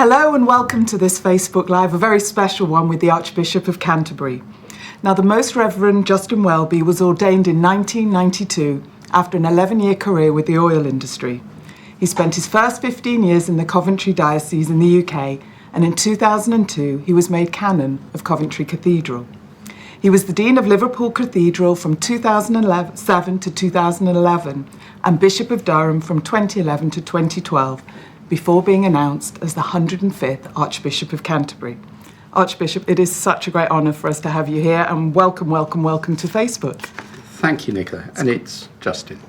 Hello and welcome to this Facebook Live, a very special one with the Archbishop of Canterbury. Now, the Most Reverend Justin Welby was ordained in 1992 after an 11-year career with the oil industry. He spent his first 15 years in the Coventry Diocese in the UK, and in 2002 he was made Canon of Coventry Cathedral. He was the Dean of Liverpool Cathedral from 2007 to 2011 and Bishop of Durham from 2011 to 2012, before being announced as the 105th Archbishop of Canterbury. Archbishop, it is such a great honour for us to have you here, and welcome to Facebook. Thank you, Nicola, and it's Justin.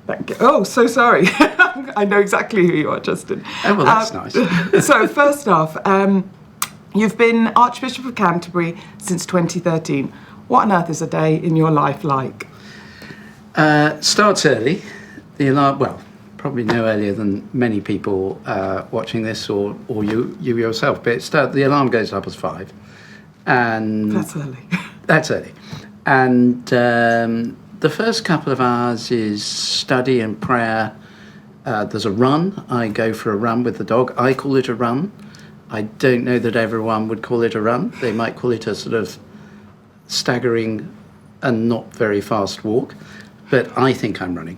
Thank you. Oh, so sorry. I know exactly who you are, Justin. Oh, well, that's nice. So first off, you've been Archbishop of Canterbury since 2013. What on earth is a day in your life like? Starts early. The alarm, well, probably no earlier than many people watching this, or you yourself. But the alarm goes up as 5, and That's early. That's early, and the first couple of hours is study and prayer. There's a run. I go for a run with the dog. I call it a run. I don't know that everyone would call it a run. They might call it a sort of staggering and not very fast walk, but I think I'm running.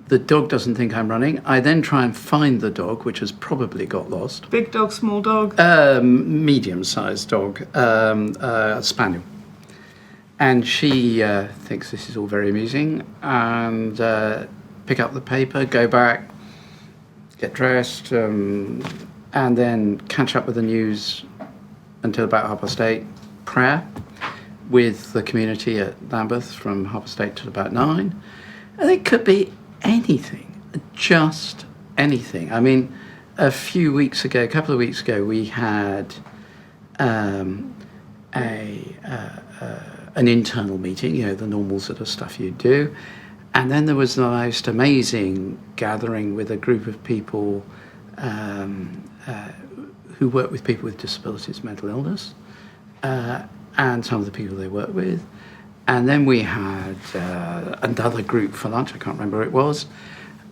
The dog doesn't think I'm running. I then try and find the dog, which has probably got lost. Big dog, small dog? Medium-sized dog, a spaniel. And she thinks this is all very amusing, and pick up the paper, go back, get dressed, and then catch up with the news until about 8:30. Prayer with the community at Lambeth from 8:30 till about 9. And it could be anything, just anything. I mean, a couple of weeks ago, we had an internal meeting, the normal sort of stuff you do. And then there was the most amazing gathering with a group of people who work with people with disabilities, mental illness, and some of the people they work with. And then we had another group for lunch, I can't remember who it was.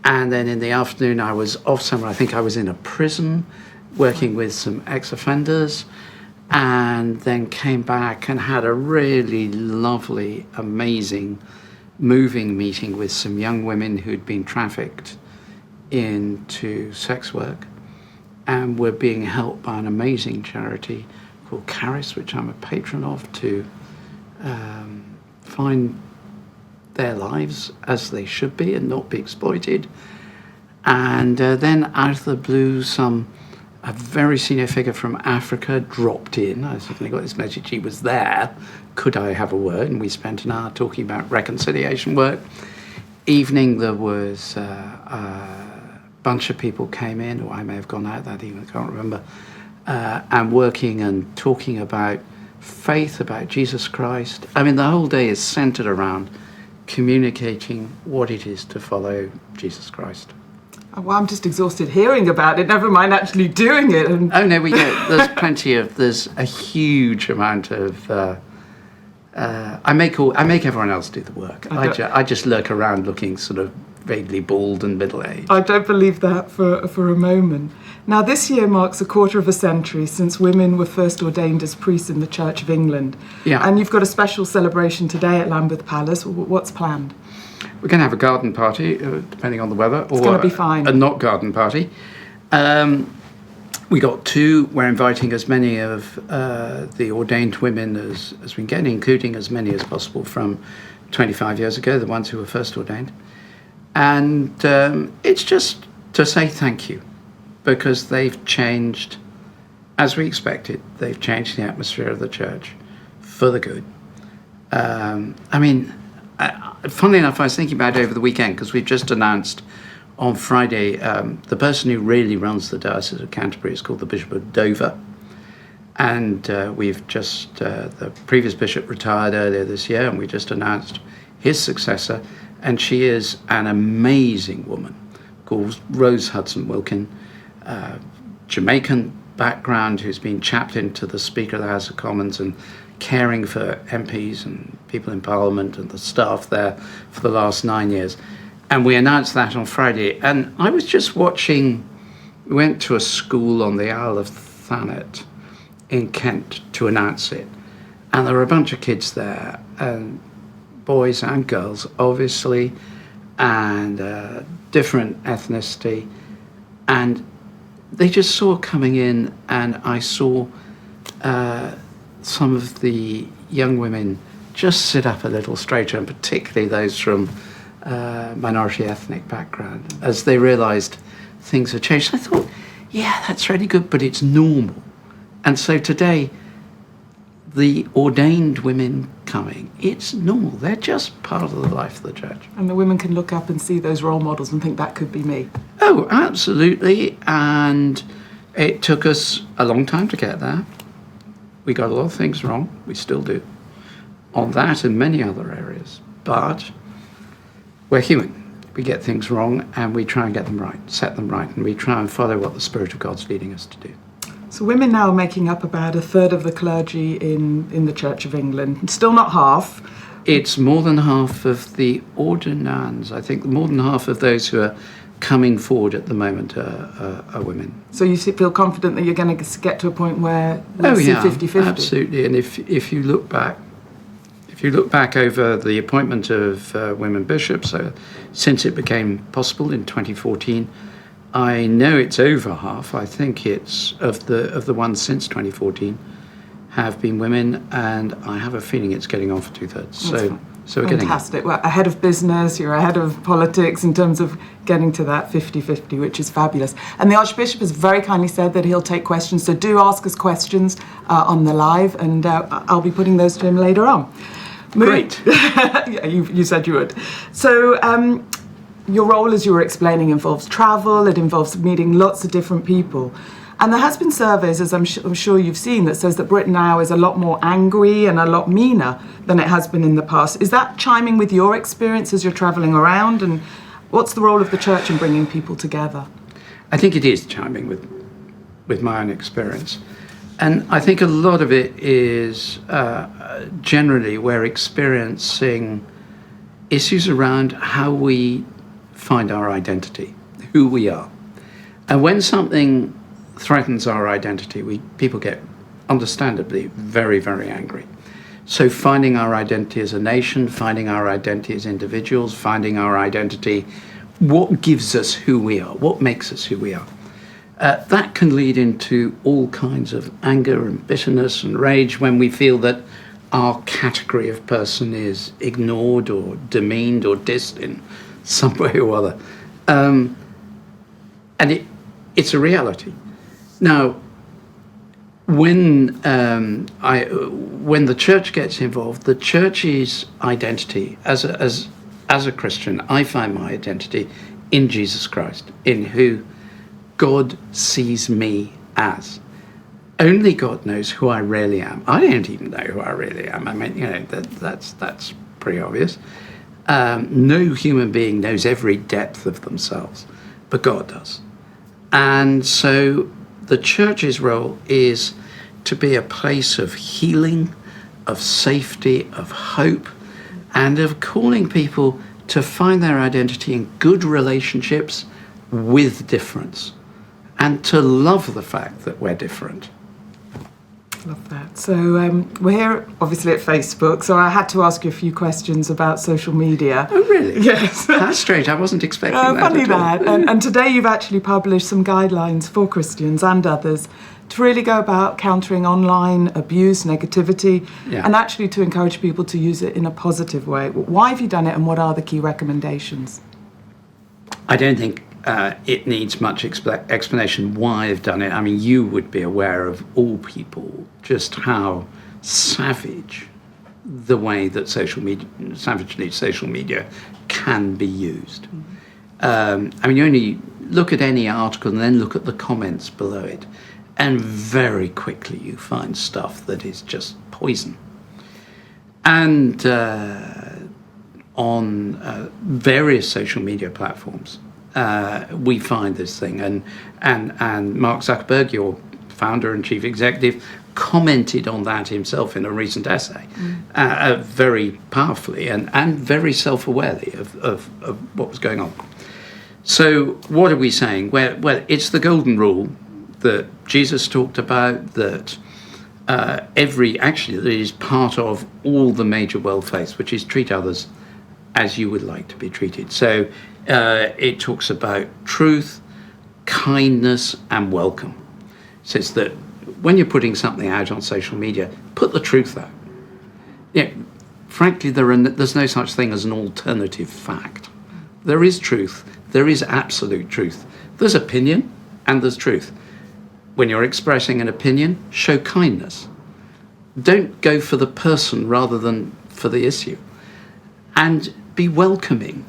And then in the afternoon, I was off somewhere. I think I was in a prison working with some ex-offenders, and then came back and had a really lovely, amazing, moving meeting with some young women who'd been trafficked into sex work and were being helped by an amazing charity called Caris, which I'm a patron of, to find their lives as they should be and not be exploited. And then out of the blue, a very senior figure from Africa dropped in. I suddenly got this message, he was there. Could I have a word? And we spent an hour talking about reconciliation work. Evening, there was a bunch of people came in, or I may have gone out that evening, I can't remember, and working and talking about faith, about Jesus Christ. I mean, the whole day is centered around communicating what it is to follow Jesus Christ. Oh, well, I'm just exhausted hearing about it, never mind actually doing it. And Oh, no, there's a huge amount of, I make everyone else do the work. I just lurk around looking sort of vaguely bald and middle-aged. I don't believe that for a moment. Now, this year marks a quarter of a century since women were first ordained as priests in the Church of England. Yeah. And you've got a special celebration today at Lambeth Palace. What's planned? We're going to have a garden party, depending on the weather. It's going to be fine. A not garden party. We got 2. We're inviting as many of the ordained women as we can get, including as many as possible from 25 years ago, the ones who were first ordained. And it's just to say thank you, because they've changed, as we expected, they've changed the atmosphere of the church for the good. Funnily enough, I was thinking about it over the weekend, because we've just announced on Friday, the person who really runs the Diocese of Canterbury is called the Bishop of Dover. And we've just, the previous bishop retired earlier this year, and we just announced his successor. And she is an amazing woman called Rose Hudson Wilkin, Jamaican background, who's been chaplain to the Speaker of the House of Commons and caring for MPs and people in Parliament and the staff there for the last 9 years. And we announced that on Friday. And I was just watching We went to a school on the Isle of Thanet in Kent to announce it. And there were a bunch of kids there, and boys and girls, obviously, and different ethnicity. And they just saw coming in, and I saw some of the young women just sit up a little straighter, and particularly those from minority ethnic background, as they realised things had changed. I thought, yeah, that's really good, but it's normal. And so today, the ordained women coming, it's normal. They're just part of the life of the church. And the women can look up and see those role models and think that could be me. Oh, absolutely. And it took us a long time to get there. We got a lot of things wrong. We still do. On that and many other areas. But we're human. We get things wrong and we try and get them right, set them right, and we try and follow what the Spirit of God's leading us to do. So women now are making up about a third of the clergy in the Church of England. Still not half. It's more than half of the ordinands. I think more than half of those who are coming forward at the moment are women. So you feel confident that you're going to get to a point where we'll see 50-50? Absolutely. And if you look back, over the appointment of women bishops, since it became possible in 2014, I know it's over half. I think it's of the ones since 2014 have been women, and I have a feeling it's getting on for 2/3. So we're getting fantastic. Well, ahead of business, you're ahead of politics in terms of getting to that 50-50, which is fabulous. And the Archbishop has very kindly said that he'll take questions. So do ask us questions on the live, and I'll be putting those to him later on. Great. Yeah, you said you would. So your role, as you were explaining, involves travel. It involves meeting lots of different people. And there has been surveys, as I'm sure you've seen, that says that Britain now is a lot more angry and a lot meaner than it has been in the past. Is that chiming with your experience as you're travelling around? And what's the role of the church in bringing people together? I think it is chiming with my own experience. And I think a lot of it is generally we're experiencing issues around how we find our identity, who we are. And when something threatens our identity, people get understandably very, very angry. So finding our identity as a nation, finding our identity as individuals, finding our identity, what gives us who we are, what makes us who we are. That can lead into all kinds of anger and bitterness and rage when we feel that our category of person is ignored or demeaned or dissed in some way or other. And it's a reality. Now, when the church gets involved, the church's identity as a Christian, I find my identity in Jesus Christ, in who God sees me as. Only God knows who I really am. I don't even know who I really am. I mean, that's pretty obvious. No human being knows every depth of themselves, but God does. And so the church's role is to be a place of healing, of safety, of hope, and of calling people to find their identity in good relationships with difference, and to love the fact that we're different. Love that. So we're here, obviously, at Facebook, so I had to ask you a few questions about social media. Oh, really? Yes. That's strange. I wasn't expecting that Funny at all. that. And today you've actually published some guidelines for Christians and others to really go about countering online abuse, negativity, and actually to encourage people to use it in a positive way. Why have you done it, and what are the key recommendations? I don't think it needs much explanation why I've done it. I mean, you would be aware of all people just how savage the way that savagely social media can be used. I mean, you only look at any article and then look at the comments below it, and very quickly you find stuff that is just poison. And on various social media platforms, we find this thing, and Mark Zuckerberg, your founder and chief executive, commented on that himself in a recent essay, very powerfully and very self-awarely of what was going on. So what are we saying? Well, it's the golden rule that Jesus talked about, that that is part of all the major world faiths, which is treat others as you would like to be treated. So it talks about truth, kindness, and welcome. It says that when you're putting something out on social media, put the truth out. Yeah, frankly, there's no such thing as an alternative fact. There is truth. There is absolute truth. There's opinion and there's truth. When you're expressing an opinion, show kindness. Don't go for the person rather than for the issue. And be welcoming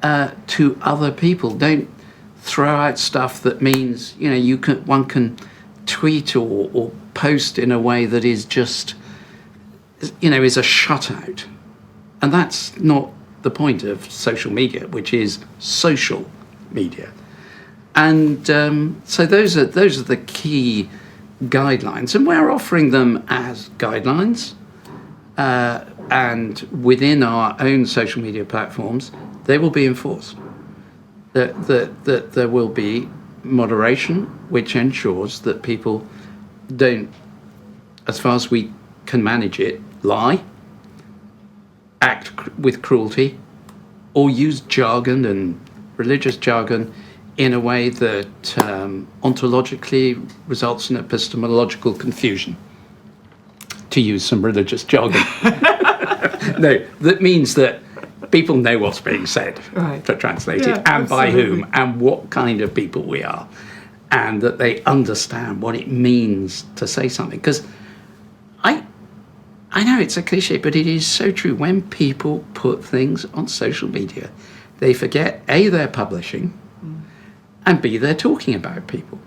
to other people. Don't throw out stuff that means, one can tweet or post in a way that is just, is a shutout. And that's not the point of social media, which is social media. And so those are the key guidelines, and we're offering them as guidelines. And within our own social media platforms, they will be enforced. That there will be moderation, which ensures that people don't, as far as we can manage it, lie, act with cruelty, or use jargon and religious jargon in a way that ontologically results in epistemological confusion, to use some religious jargon. No, that means that people know what's being said, right, to translate it, and absolutely, by whom, and what kind of people we are, and that they understand what it means to say something. Because I know it's a cliche, but it is so true. When people put things on social media, they forget, A, they're publishing, and B, they're talking about people.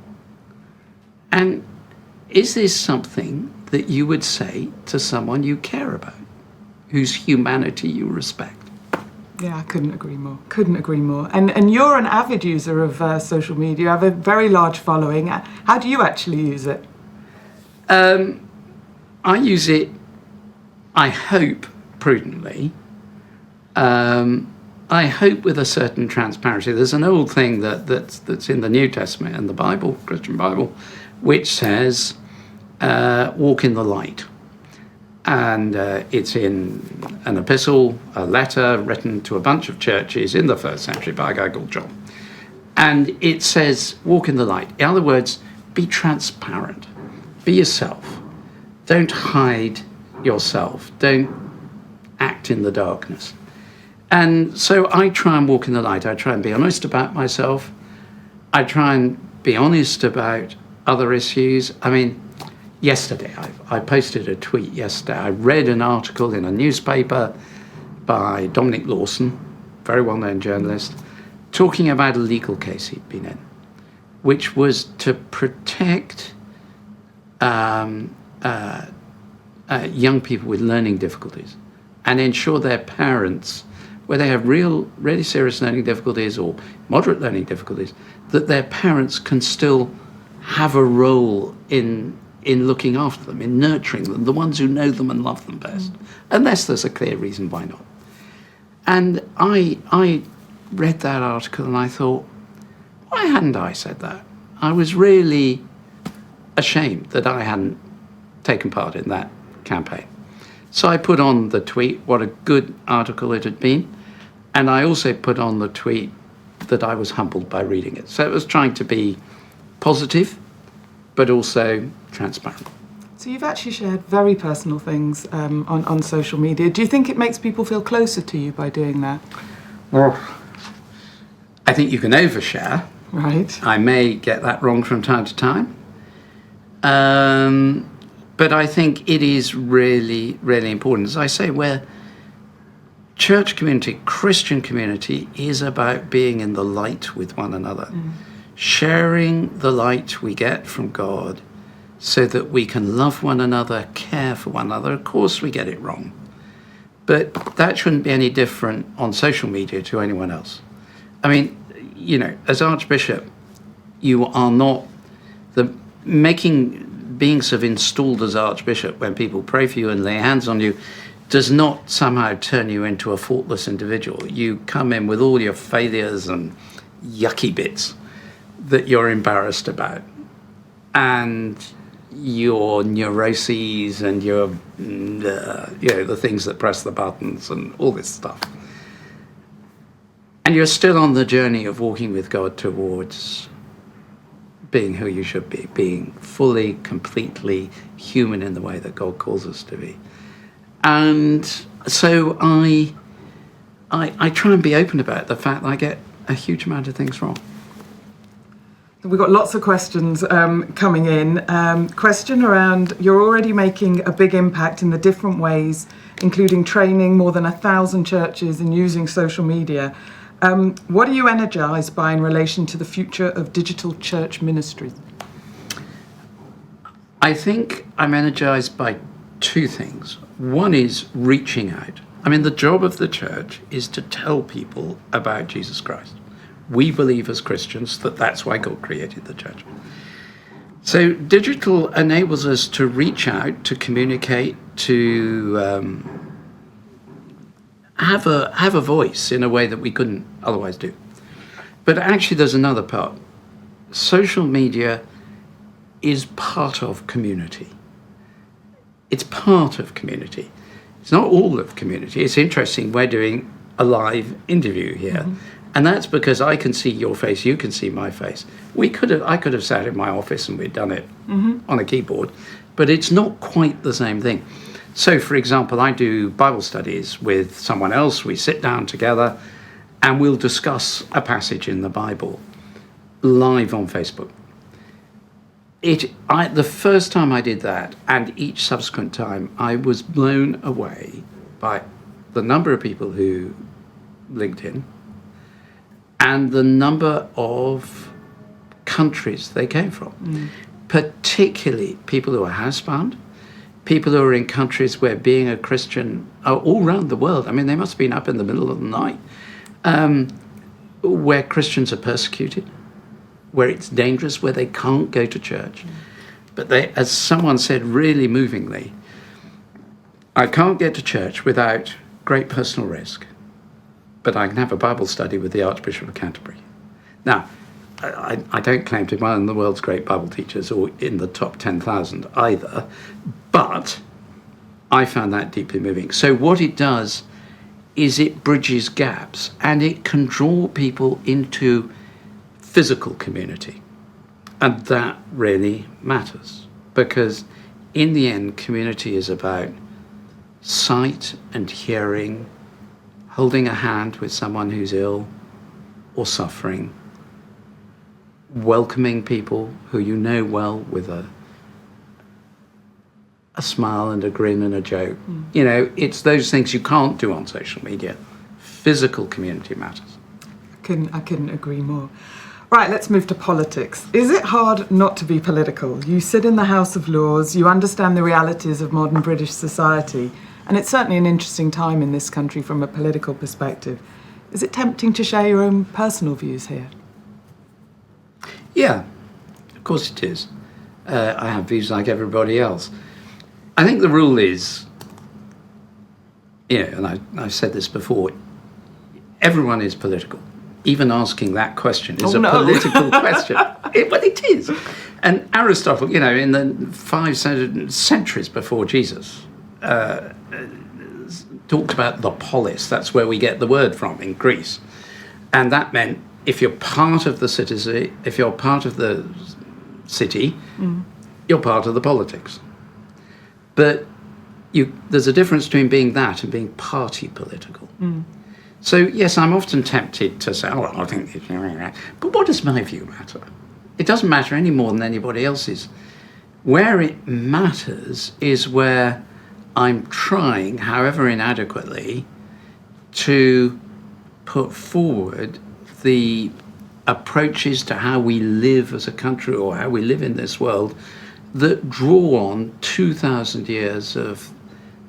And is this something that you would say to someone you care about, whose humanity you respect? Yeah, I couldn't agree more. Couldn't agree more. And you're an avid user of social media. You have a very large following. How do you actually use it? I use it, I hope, prudently. I hope with a certain transparency. There's an old thing that's in the New Testament and the Bible, Christian Bible, which says, walk in the light. And it's in an epistle, a letter written to a bunch of churches in the first century by a guy called John. And it says, walk in the light. In other words, be transparent. Be yourself. Don't hide yourself. Don't act in the darkness. And so I try and walk in the light. I try and be honest about myself. I try and be honest about other issues. I mean, yesterday, I posted a tweet yesterday. I read an article in a newspaper by Dominic Lawson, very well-known journalist, talking about a legal case he'd been in, which was to protect young people with learning difficulties and ensure their parents, where they have really serious learning difficulties or moderate learning difficulties, that their parents can still have a role in looking after them, in nurturing them, the ones who know them and love them best, unless there's a clear reason why not. And I read that article and I thought, why hadn't I said that? I was really ashamed that I hadn't taken part in that campaign. So I put on the tweet what a good article it had been, and I also put on the tweet that I was humbled by reading it. So it was trying to be positive, but also transparent. So you've actually shared very personal things on social media. Do you think it makes people feel closer to you by doing that? Well, I think you can overshare. Right. I may get that wrong from time to time. But I think it is really, really important. As I say, where church community, Christian community, is about being in the light with one another, sharing the light we get from God so that we can love one another, care for one another. Of course, we get it wrong. But that shouldn't be any different on social media to anyone else. I mean, as Archbishop, you are not being sort of installed as Archbishop when people pray for you and lay hands on you does not somehow turn you into a faultless individual. You come in with all your failures and yucky bits that you're embarrassed about, and your neuroses and your, the things that press the buttons and all this stuff. And you're still on the journey of walking with God towards being who you should be, being fully, completely human in the way that God calls us to be. And so I try and be open about the fact that I get a huge amount of things wrong. We've got lots of questions coming in. Question around, you're already making a big impact in the different ways, including training more than 1,000 churches and using social media. What are you energized by in relation to the future of digital church ministry? I think I'm energized by two things. One is reaching out. I mean, the job of the church is to tell people about Jesus Christ. We believe as Christians that that's why God created the church. So digital enables us to reach out, to communicate, to have a voice in a way that we couldn't otherwise do. But actually there's another part. Social media is part of community. It's part of community. It's not all of community. It's interesting, we're doing a live interview here. Mm-hmm. And that's because I can see your face, you can see my face. I could have sat in my office and we'd done it on a keyboard, but it's not quite the same thing. So, for example, I do Bible studies with someone else. We sit down together and we'll discuss a passage in the Bible live on Facebook. The first time I did that, and each subsequent time, I was blown away by the number of people who linked in and the number of countries they came from, particularly people who are housebound, people who are in countries where being a Christian are all around the world. I mean, they must have been up in the middle of the night, where Christians are persecuted, where it's dangerous, where they can't go to church. But they, as someone said really movingly, I can't get to church without great personal risk, but I can have a Bible study with the Archbishop of Canterbury. Now, I don't claim to be one of the world's great Bible teachers or in the top 10,000 either, but I found that deeply moving. So what it does is it bridges gaps and it can draw people into physical community. And that really matters because in the end, community is about sight and hearing, holding a hand with someone who's ill or suffering, welcoming people who you know well with a smile and a grin and a joke. You know, it's those things you can't do on social media. Physical community matters. I couldn't agree more. Right, let's move to politics. Is it hard not to be political? You sit in the House of Lords, you understand the realities of modern British society, and it's certainly an interesting time in this country from a political perspective. Is it tempting to share your own personal views here? Yeah, of course it is. I have views like everybody else. I think the rule is, and I've said this before, everyone is political. Even asking that question is political question. It is. And Aristotle, in the 5 centuries before Jesus, talked about the polis. That's where we get the word from in Greece. And that meant if you're part of the city, you're part of the politics. But there's a difference between being that and being party political. So, yes, I'm often tempted to say, I think this, but what does my view matter? It doesn't matter any more than anybody else's. Where it matters is where I'm trying, however inadequately, to put forward the approaches to how we live as a country or how we live in this world that draw on 2,000 years of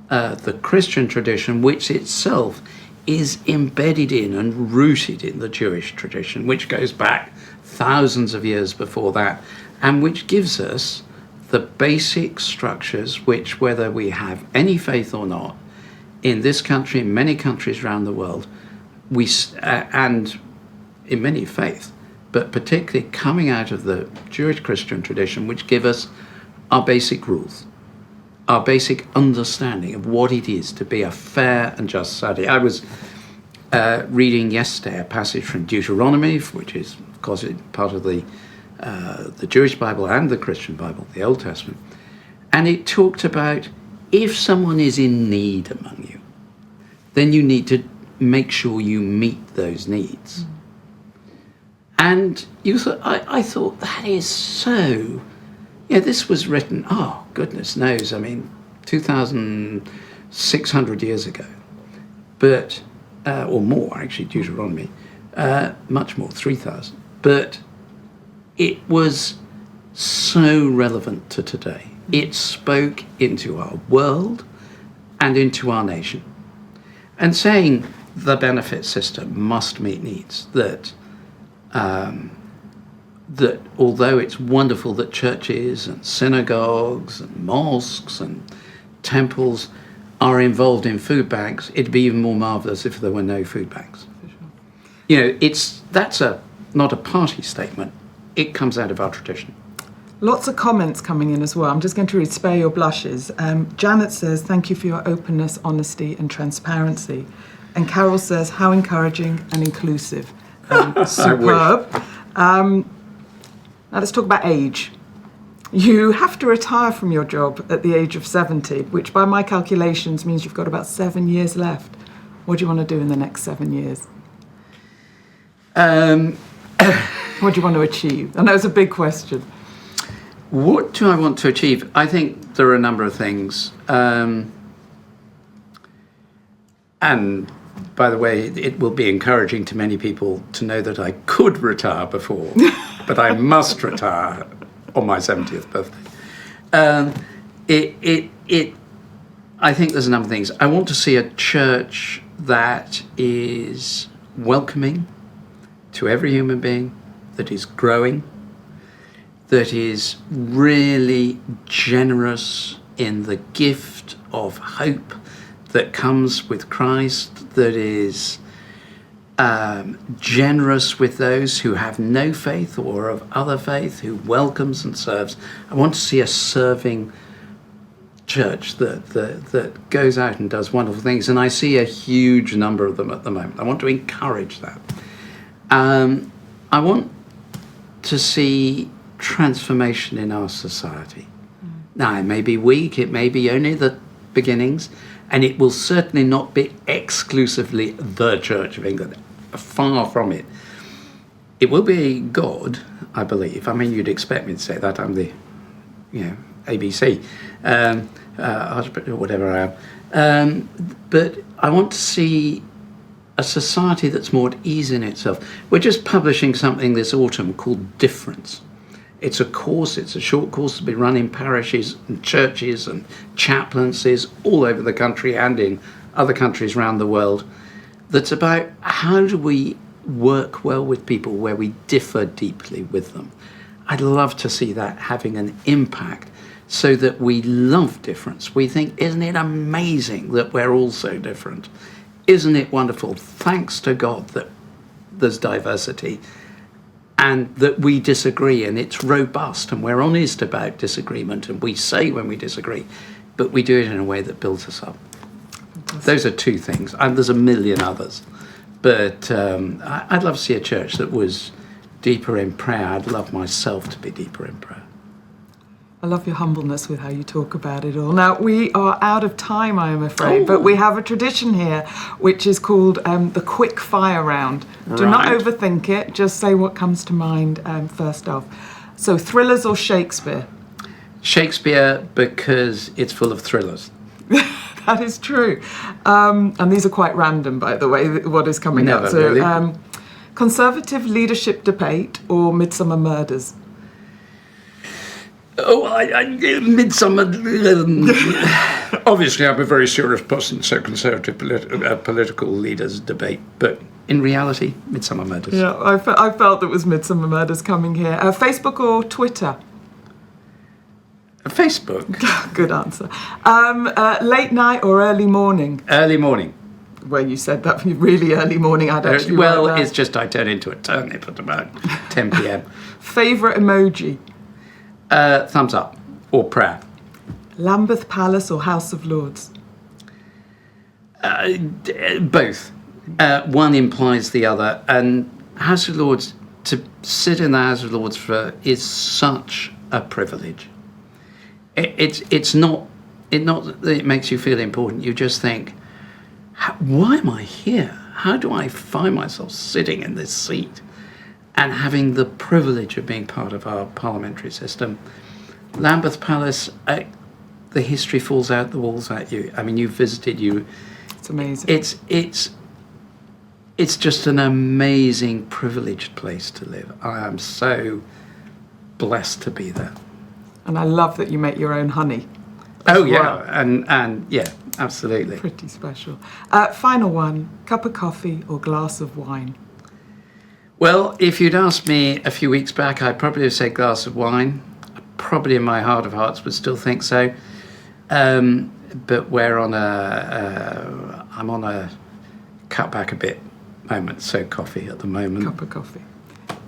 the Christian tradition, which itself is embedded in and rooted in the Jewish tradition, which goes back thousands of years before that, and which gives us the basic structures which, whether we have any faith or not, in this country, in many countries around the world, and in many faiths, but particularly coming out of the Jewish Christian tradition, which give us our basic rules, our basic understanding of what it is to be a fair and just society. I was reading yesterday a passage from Deuteronomy, which is, of course, part of the Jewish Bible and the Christian Bible, the Old Testament, and it talked about if someone is in need among you, then you need to make sure you meet those needs. Mm. And I thought, that is so... this was written, goodness knows, 2,600 years ago. But, or more, actually, Deuteronomy, much more, 3,000. But it was so relevant to today. It spoke into our world and into our nation. And saying the benefit system must meet needs, that although it's wonderful that churches and synagogues and mosques and temples are involved in food banks, it'd be even more marvellous if there were no food banks. For sure. That's not a party statement. It comes out of our tradition. Lots of comments coming in as well. I'm just going to read Spare Your Blushes. Janet says, thank you for your openness, honesty and transparency. And Carol says, how encouraging and inclusive. Superb. Now let's talk about age. You have to retire from your job at the age of 70, which by my calculations means you've got about 7 years left. What do you want to do in the next 7 years? What do you want to achieve? I know it's a big question. What do I want to achieve? I think there are a number of things. And by the way, it will be encouraging to many people to know that I could retire before, but I must retire on my 70th birthday. I think there's a number of things. I want to see a church that is welcoming to every human being, that is growing, that is really generous in the gift of hope that comes with Christ, that is generous with those who have no faith or of other faith, who welcomes and serves. I want to see a serving church that goes out and does wonderful things, and I see a huge number of them at the moment. I want to encourage that. I want to see transformation in our society. Now, it may be weak, it may be only the beginnings, and it will certainly not be exclusively the Church of England. Far from it. It will be God, I believe. You'd expect me to say that. I'm the, ABC, Archbishop, or whatever I am. But I want to see a society that's more at ease in itself. We're just publishing something this autumn called Difference. It's a course, it's a short course to be run in parishes and churches and chaplaincies all over the country and in other countries around the world, that's about how do we work well with people where we differ deeply with them. I'd love to see that having an impact so that we love difference. We think, isn't it amazing that we're all so different? Isn't it wonderful? Thanks to God that there's diversity and that we disagree, and it's robust, and we're honest about disagreement, and we say when we disagree, but we do it in a way that builds us up. Those are two things, and there's a million others. But I'd love to see a church that was deeper in prayer. I'd love myself to be deeper in prayer. I love your humbleness with how you talk about it all. Now, we are out of time, I am afraid, but we have a tradition here which is called the quick fire round. Do not overthink it, just say what comes to mind first off. So, thrillers or Shakespeare? Shakespeare, because it's full of thrillers. That is true. And these are quite random, by the way, what is coming up. So, really. Conservative leadership debate or Midsummer Murders? Midsummer. Obviously, I'm a very serious person, so conservative political leaders debate. But in reality, Midsummer Murders. Yeah, I felt it was Midsummer Murders coming here. Facebook or Twitter? Facebook. Good answer. Late night or early morning? Early morning. Well, you said that really early morning. I'd actually Well, write that. it's just I turn into a turnip at about 10 p.m. Favourite emoji? Thumbs up or prayer. Lambeth Palace or House of Lords? Both. One implies the other, and House of Lords, to sit in the House of Lords is such a privilege. It's not that it makes you feel important. You just think, why am I here? How do I find myself sitting in this seat and having the privilege of being part of our parliamentary system? Lambeth Palace, the history falls out the walls at you. I mean, you've visited. It's amazing. It's just an amazing, privileged place to live. I am so blessed to be there. And I love that you make your own honey. Oh yeah, well. and yeah, absolutely. Pretty special. Final one, cup of coffee or glass of wine? Well, if you'd asked me a few weeks back, I'd probably have said glass of wine. I probably in my heart of hearts would still think so. But I'm on a cut back a bit moment, so coffee at the moment. Cup of coffee.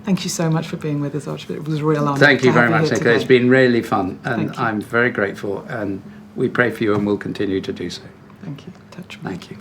Thank you so much for being with us, Archbishop. It was a real honour. Thank you very have much, here Nicola. It's today. been really fun, and Thank you. I'm very grateful, and we pray for you and we'll continue to do so. Thank you. Touch wood. Thank you.